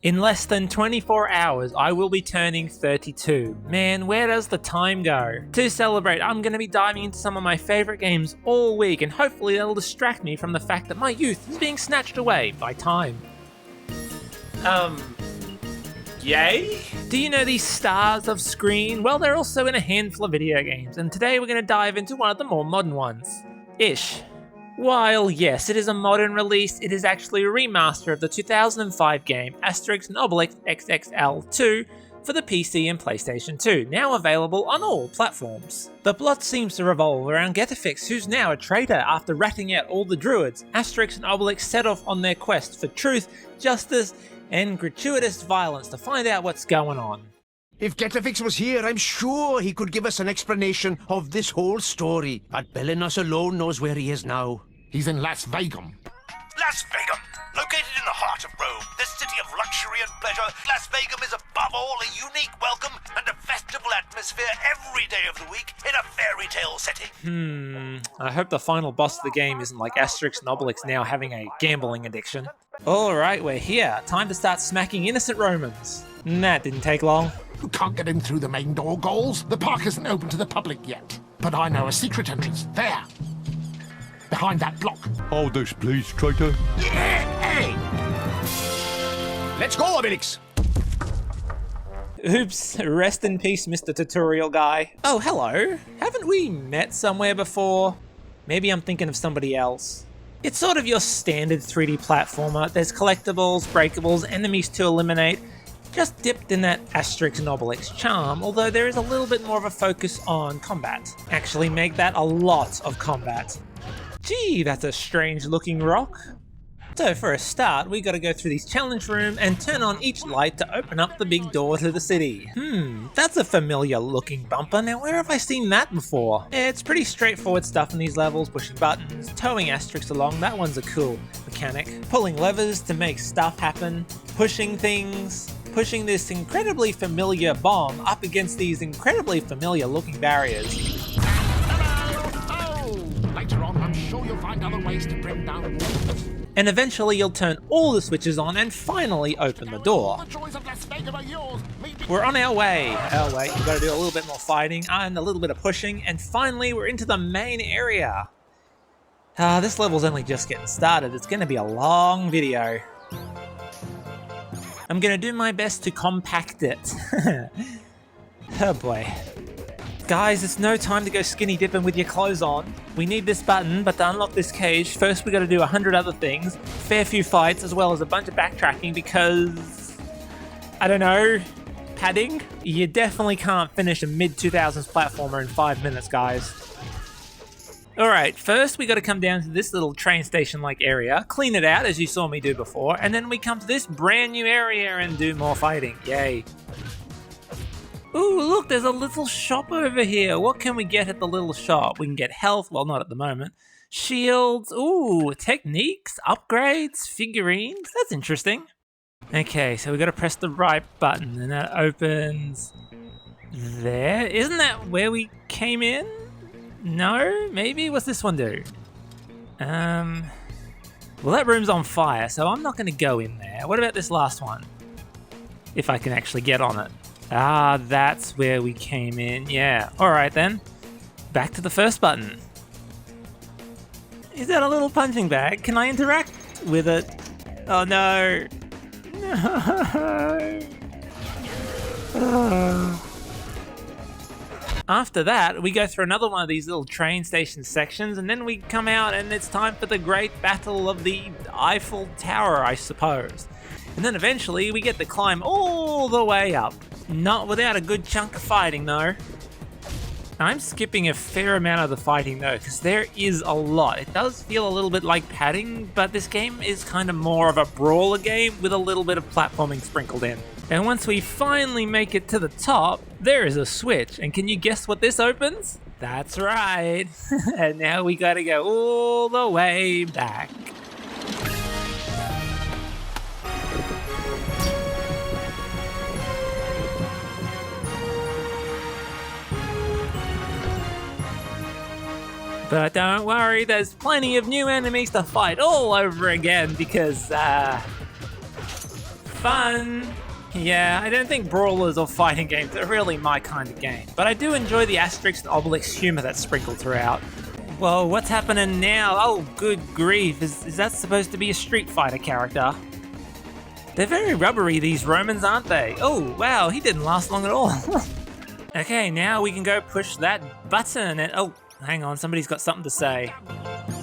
In less than 24 hours, I will be turning 32. Man, where does the time go? To celebrate, I'm going to be diving into some of my favourite games all week, and hopefully that'll distract me from the fact that my youth is being snatched away by time. Yay? Do you know these stars of screen? Well, they're also in a handful of video games, and today we're going to dive into one of the more modern ones. Ish. While yes, it is a modern release, it is actually a remaster of the 2005 game Asterix and Obelix XXL2 for the PC and PlayStation 2, now available on all platforms. The plot seems to revolve around Getafix, who's now a traitor after ratting out all the druids. Asterix and Obelix set off on their quest for truth, justice, and gratuitous violence to find out what's going on. If Getafix was here, I'm sure he could give us an explanation of this whole story. But Belenus alone knows where he is now. He's in Las Vegas. Las Vegas, located in the heart of Rome, the city of luxury and pleasure, Las Vegas is above all a unique welcome and a festival atmosphere every day of the week in a fairy tale setting. I hope the final boss of the game isn't like Asterix and Obelix now having a gambling addiction. Alright, we're here. Time to start smacking innocent Romans. That didn't take long. You can't get in through the main door, Gauls. The park isn't open to the public yet. But I know a secret entrance. There. Behind that block. Hold this, please, traitor. Hey! Let's go, Obelix! Oops, rest in peace, Mr. Tutorial Guy. Oh, hello. Haven't we met somewhere before? Maybe I'm thinking of somebody else. It's sort of your standard 3D platformer. There's collectibles, breakables, enemies to eliminate. Just dipped in that Asterix and Obelix charm, although there is a little bit more of a focus on combat. Actually make that a lot of combat. Gee, that's a strange looking rock. So for a start, we gotta go through this challenge room and turn on each light to open up the big door to the city. That's a familiar looking bumper. Now where have I seen that before? It's pretty straightforward stuff in these levels, pushing buttons, towing Asterix along, that one's a cool mechanic. Pulling levers to make stuff happen, pushing things, pushing this incredibly familiar bomb up against these incredibly familiar looking barriers. Later on, I'm sure you'll find other ways to bring down walls. And eventually you'll turn all the switches on and finally open the door. The joys of Las Vegas are yours. We're on our way. Oh wait, we've got to do a little bit more fighting and a little bit of pushing, and finally we're into the main area. This level's only just getting started. It's going to be a long video. I'm going to do my best to compact it. Oh boy. Guys, it's no time to go skinny dipping with your clothes on. We need this button, but to unlock this cage, first we got to do 100 other things, fair few fights, as well as a bunch of backtracking because... I don't know, padding? You definitely can't finish a mid-2000s platformer in 5 minutes, guys. Alright, first we got to come down to this little train station-like area, clean it out as you saw me do before, and then we come to this brand new area and do more fighting. Yay. Ooh, look, there's a little shop over here. What can we get at the little shop? We can get health, well, not at the moment. Shields, ooh, techniques, upgrades, figurines. That's interesting. Okay, so we got to press the right button, and that opens there. Isn't that where we came in? No? Maybe? What's this one do? Well, that room's on fire, so I'm not going to go in there. What about this last one? If I can actually get on it. Ah, that's where we came in. Yeah, alright then. Back to the first button. Is that a little punching bag? Can I interact with it? Oh no. No. After that, we go through another one of these little train station sections, and then we come out and it's time for the great battle of the Eiffel Tower, I suppose. And then eventually we get to climb all the way up. Not without a good chunk of fighting though. I'm skipping a fair amount of the fighting though, because there is a lot. It does feel a little bit like padding, but this game is kind of more of a brawler game with a little bit of platforming sprinkled in. And once we finally make it to the top, there is a switch. And can you guess what this opens? That's right. And now we gotta go all the way back. But don't worry, there's plenty of new enemies to fight all over again because, fun! Yeah, I don't think brawlers or fighting games are really my kind of game, but I do enjoy the Asterix and Obelix humor that's sprinkled throughout. Whoa, what's happening now? Oh, good grief, is that supposed to be a Street Fighter character? They're very rubbery, these Romans, aren't they? Oh, wow, he didn't last long at all. Okay, now we can go push that button and... Oh, hang on, somebody's got something to say.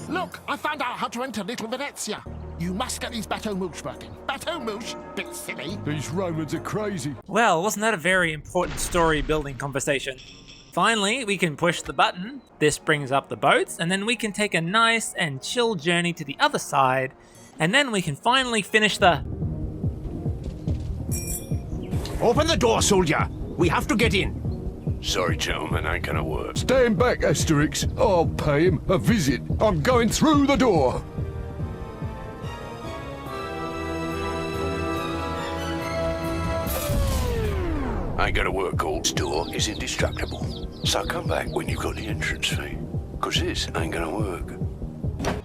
Look, I found out how to enter Little Venezia. You must get these Bateau Mouche working. Bateau Mouche? Bit silly. These Romans are crazy. Well, wasn't that a very important story-building conversation? Finally, we can push the button. This brings up the boats, and then we can take a nice and chill journey to the other side, and then we can finally finish the... Open the door, soldier. We have to get in. Sorry, gentlemen, ain't gonna work. Stand back, Asterix. I'll pay him a visit. I'm going through the door. Ain't gonna work, Gold's door is indestructible. So come back when you've got the entrance fee. Cause this ain't gonna work.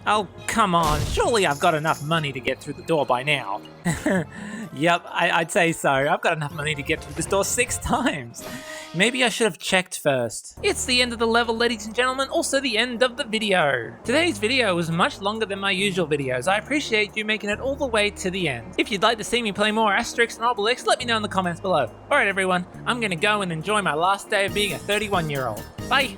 Oh, come on. Surely I've got enough money to get through the door by now. Yep, I'd say so. I've got enough money to get through this door 6 times. Maybe I should have checked first. It's the end of the level, ladies and gentlemen, also the end of the video. Today's video was much longer than my usual videos. I appreciate you making it all the way to the end. If you'd like to see me play more Asterix and Obelix, let me know in the comments below. Alright everyone, I'm gonna go and enjoy my last day of being a 31-year-old. Bye!